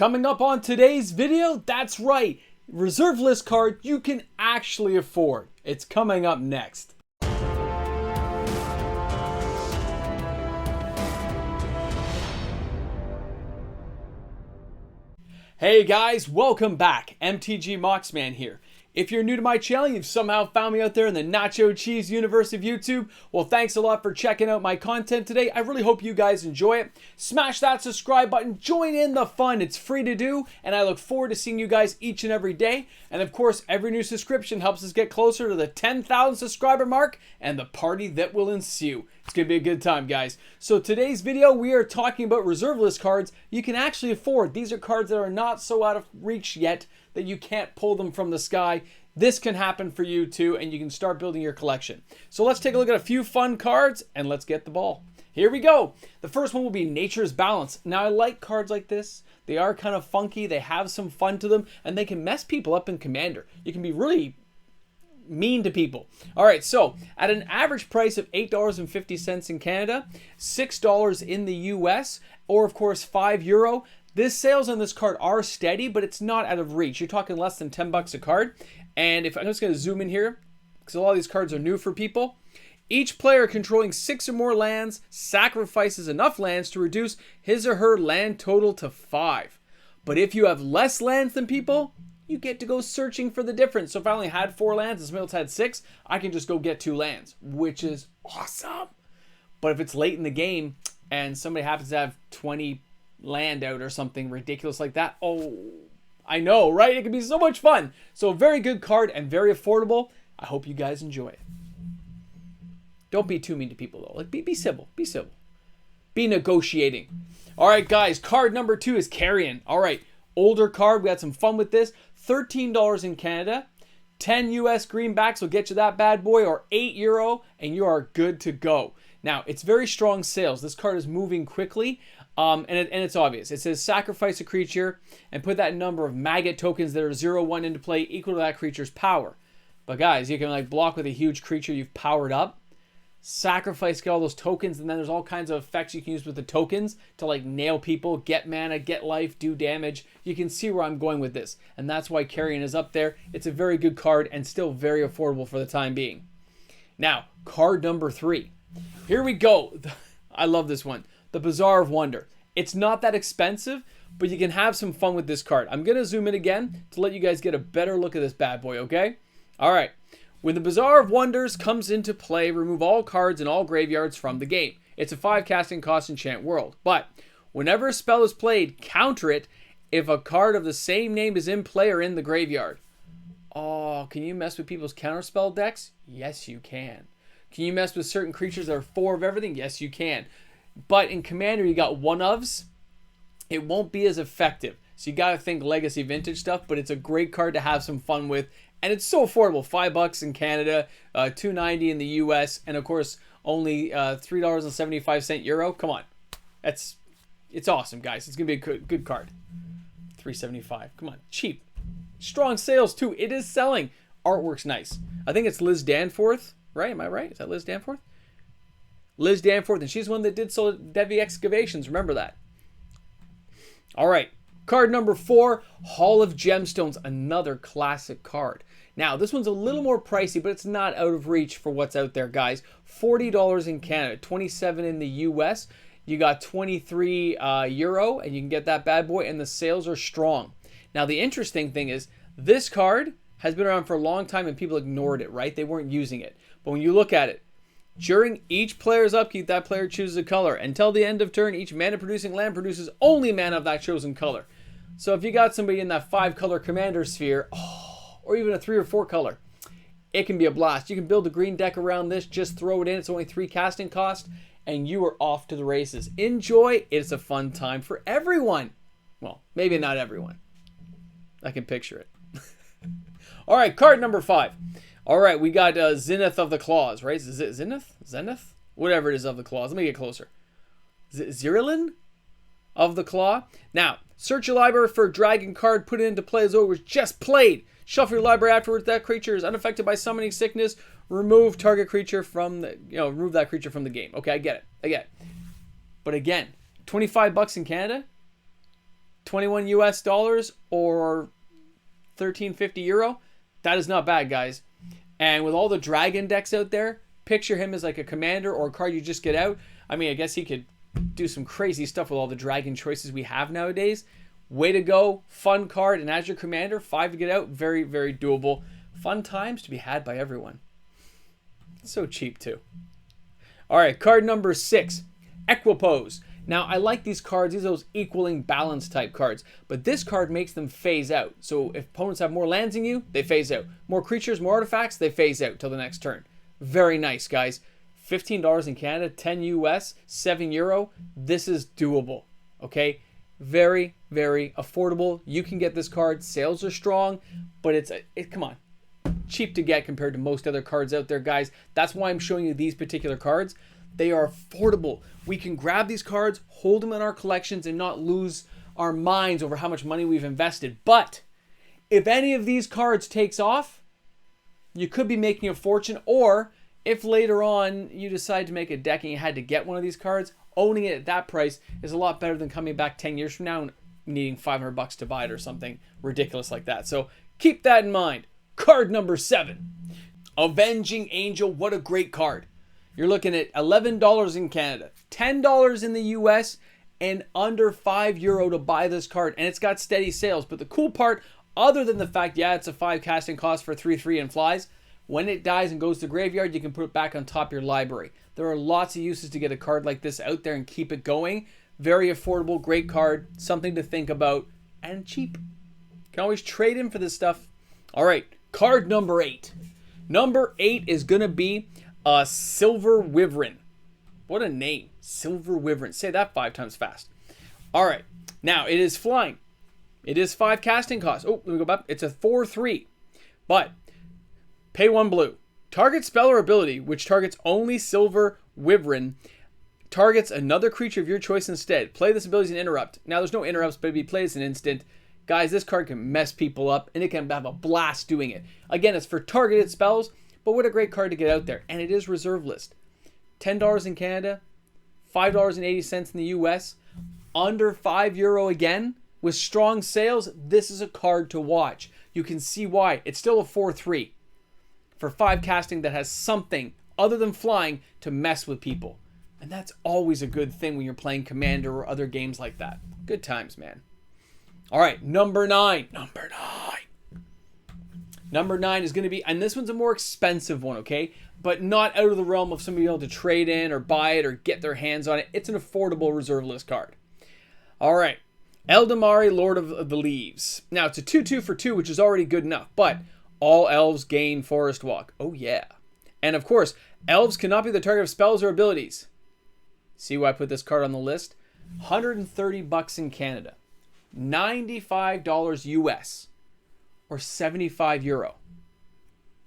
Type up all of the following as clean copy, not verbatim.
Coming up on today's video, that's right, reserve list card you can actually afford. It's coming up next. Hey guys, welcome back. MTG Moxman here. If you're new to my channel, you've somehow found me out there in the nacho cheese universe of YouTube, well, thanks a lot for checking out my content today. I really hope you guys enjoy it. Smash that subscribe button, join in the fun. It's free to do, and I look forward to seeing you guys each and every day. And of course, every new subscription helps us get closer to the 10,000 subscriber mark and the party that will ensue. It's going to be a good time, guys. So today's video, we are talking about reserve list cards you can actually afford. These are cards that are not so out of reach yet that you can't pull them from the sky. This can happen for you too, and you can start building your collection. So let's take a look at a few fun cards, and let's get the ball. Here we go. The first one will be Nature's Balance. Now, I like cards like this. They are kind of funky. They have some fun to them, and they can mess people up in Commander. You can be really mean to people. All right, so at an average price of $8.50 in Canada, $6 in the US, or of course €5, this sales on this card are steady, but it's not out of reach. You're talking less than 10 bucks a card. And if I'm just going to zoom in here, because a lot of these cards are new for people. Each player controlling 6 or more lands sacrifices enough lands to reduce his or her land total to 5. But if you have less lands than people, you get to go searching for the difference. So if I only had 4 lands and somebody else had 6, I can just go get 2 lands, which is awesome. But if it's late in the game and somebody happens to have 20 land out or something ridiculous like that, oh, I know, right? It can be so much fun. So a very good card and very affordable. I hope you guys enjoy it. Don't be too mean to people though. Like be civil. Be civil. Be negotiating. All right, guys. Card number 2 is Carrion. All right, older card. We had some fun with this. $13 in Canada. 10 US greenbacks will get you that bad boy, or €8, and you are good to go. Now, it's very strong sales. This card is moving quickly. And it's obvious. It says sacrifice a creature and put that number of maggot tokens that are 0/1 into play equal to that creature's power. But guys, you can like block with a huge creature you've powered up, sacrifice, get all those tokens, and then there's all kinds of effects you can use with the tokens to like nail people, get mana, get life, do damage. You can see where I'm going with this, and that's why Carrion is up there. It's a very good card and still very affordable for the time being. Now, card number 3. Here we go. I love this one. The Bazaar of Wonder. It's not that expensive, but you can have some fun with this card. I'm going to zoom in again to let you guys get a better look at this bad boy, okay? All right. When the Bazaar of Wonders comes into play, remove all cards in all graveyards from the game. It's a 5 casting cost enchant world. But whenever a spell is played, counter it if a card of the same name is in play or in the graveyard. Oh, can you mess with people's counterspell decks? Yes, you can. Can you mess with certain creatures that are 4 of everything? Yes, you can. But in Commander, you got one-ofs. It won't be as effective. So you got to think Legacy Vintage stuff, but it's a great card to have some fun with. And it's so affordable. $5 in Canada, $2.90 in the US, and of course, only $3.75 euro. Come on. It's awesome, guys. It's going to be a good card. $3.75. Come on. Cheap. Strong sales, too. It is selling. Artwork's nice. I think it's Liz Danforth, right? Am I right? Is that Liz Danforth? Liz Danforth, and she's one that did Devi Excavations. Remember that. All right. Card number 4, Hall of Gemstones, another classic card. Now, this one's a little more pricey, but it's not out of reach for what's out there, guys. $40 in Canada, 27 in the US. You got 23 euro, and you can get that bad boy, and the sales are strong. Now, the interesting thing is this card has been around for a long time, and people ignored it, right? They weren't using it. But when you look at it, during each player's upkeep, that player chooses a color. Until the end of turn, each mana-producing land produces only mana of that chosen color. So if you got somebody in that 5-color commander sphere, or even a 3 or 4 color, it can be a blast. You can build a green deck around this, just throw it in. It's only 3 casting cost, and you are off to the races. Enjoy. It's a fun time for everyone. Well, maybe not everyone. I can picture it. All right, card number 5. All right, we got Zenith of the Claws, right? Is it Zenith? Zenith? Whatever it is of the Claws. Let me get closer. Zirilan of the Claw. Now, search your library for a dragon card, put it into play as though it was just played. Shuffle your library afterwards. That creature is unaffected by summoning sickness. Remove target creature from the, remove that creature from the game. Okay, I get it. But again, $25 in Canada, 21 US dollars or 1350 euro. That is not bad, guys. And with all the dragon decks out there, picture him as like a commander or a card you just get out. I mean, I guess he could do some crazy stuff with all the dragon choices we have nowadays. Way to go. Fun card. And as your commander, 5 to get out. Very, very doable. Fun times to be had by everyone. So cheap too. All right, card number 6. Equipose. Now, I like these cards. These are those equaling balance type cards. But this card makes them phase out. So if opponents have more lands than you, they phase out. More creatures, more artifacts, they phase out till the next turn. Very nice, guys. $15 in Canada, 10 US, 7 euro. This is doable, okay? Very, very affordable. You can get this card. Sales are strong, but come on. Cheap to get compared to most other cards out there, guys. That's why I'm showing you these particular cards. They are affordable. We can grab these cards, hold them in our collections, and not lose our minds over how much money we've invested. But if any of these cards takes off, you could be making a fortune. Or if later on you decide to make a deck and you had to get one of these cards, owning it at that price is a lot better than coming back 10 years from now and needing $500 to buy it or something ridiculous like that. So keep that in mind. Card number 7. Avenging Angel. What a great card. You're looking at $11 in Canada, $10 in the US, and under €5 to buy this card. And it's got steady sales. But the cool part, other than the fact, yeah, it's a 5 casting cost for 3/3 and flies, when it dies and goes to graveyard, you can put it back on top of your library. There are lots of uses to get a card like this out there and keep it going. Very affordable, great card, something to think about, and cheap. You can always trade in for this stuff. All right, card number 8. Number 8 is going to be a Silver Wyvern. What a name. Silver Wyvern. Say that 5 times fast. All right. Now, it is flying. It is 5 casting costs. Oh, let me go back. It's a 4/3. But, pay 1 blue. Target spell or ability, which targets only Silver Wyvern, targets another creature of your choice instead. Play this ability as an interrupt. Now, there's no interrupts, but if you play as an instant, guys, this card can mess people up, and it can have a blast doing it. Again, it's for targeted spells, but what a great card to get out there. And it is reserve list. $10 in Canada, $5.80 in the US, under €5 again. With strong sales, this is a card to watch. You can see why. It's still a 4/3 for 5 casting that has something other than flying to mess with people. And that's always a good thing when you're playing Commander or other games like that. Good times, man. All right, number 9. Number 9 is going to be, and this one's a more expensive one, okay? But not out of the realm of somebody being able to trade in or buy it or get their hands on it. It's an affordable reserve list card. All right. Eladamri, Lord of the Leaves. Now, it's a 2/2 for 2, which is already good enough. But all elves gain Forest Walk. Oh, yeah. And, of course, elves cannot be the target of spells or abilities. See why I put this card on the list? $130 in Canada. $95 US. Or €75.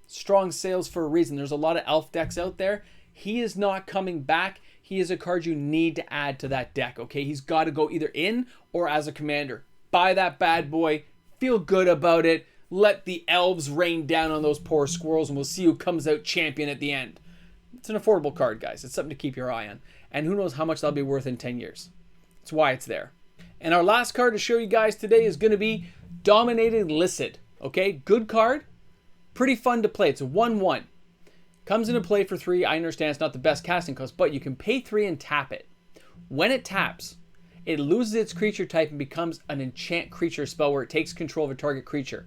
Strong sales for a reason. There's a lot of elf decks out there. He is not coming back. He is a card you need to add to that deck, okay? He's got to go either in or as a commander. Buy that bad boy. Feel good about it. Let the elves rain down on those poor squirrels, and we'll see who comes out champion at the end. It's an affordable card, guys. It's something to keep your eye on. And who knows how much that'll be worth in 10 years. That's why it's there. And our last card to show you guys today is going to be Dominating Licid. Okay, good card. Pretty fun to play. It's a 1/1. Comes into play for 3. I understand it's not the best casting cost, but you can pay 3 and tap it. When it taps, it loses its creature type and becomes an enchant creature spell where it takes control of a target creature.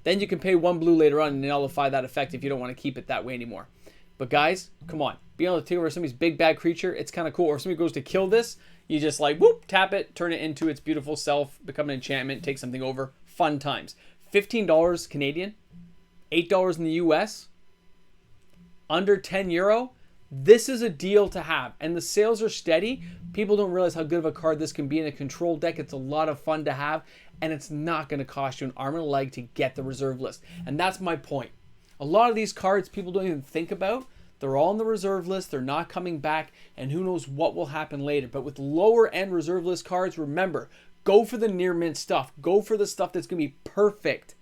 Then you can pay 1 blue later on and nullify that effect if you don't want to keep it that way anymore. But guys, come on. Being able to take over somebody's big bad creature, it's kind of cool. Or if somebody goes to kill this, you just like, whoop, tap it, turn it into its beautiful self, become an enchantment, take something over. Fun times. $15 Canadian, $8 in the US, under €10. This is a deal to have, and the sales are steady. People don't realize how good of a card this can be in a control deck. It's a lot of fun to have, and it's not going to cost you an arm and a leg to get the reserve list. And that's my point. A lot of these cards people don't even think about. They're all on the reserve list. They're not coming back, and who knows what will happen later. But with lower end reserve list cards, remember, go for the near mint stuff. Go for the stuff that's going to be perfect.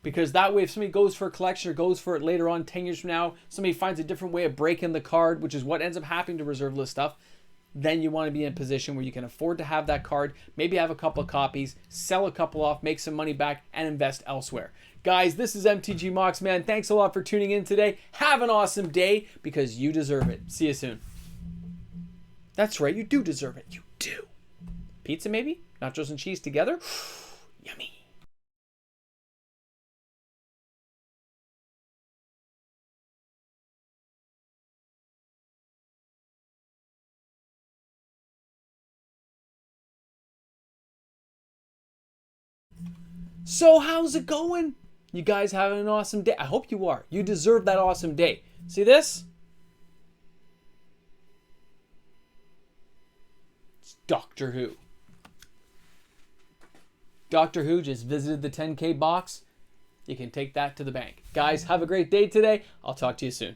Because that way, if somebody goes for a collection or goes for it later on, 10 years from now, somebody finds a different way of breaking the card, which is what ends up happening to reserve list stuff, then you want to be in a position where you can afford to have that card, maybe have a couple of copies, sell a couple off, make some money back, and invest elsewhere. Guys, this is MTG Moxman. Thanks a lot for tuning in today. Have an awesome day because you deserve it. See you soon. That's right, you do deserve it. You do. Pizza maybe? Nachos and cheese together? Yummy. So how's it going? You guys having an awesome day? I hope you are. You deserve that awesome day. See this? It's Doctor Who. Doctor Who just visited the 10K box. You can take that to the bank. Guys, have a great day today. I'll talk to you soon.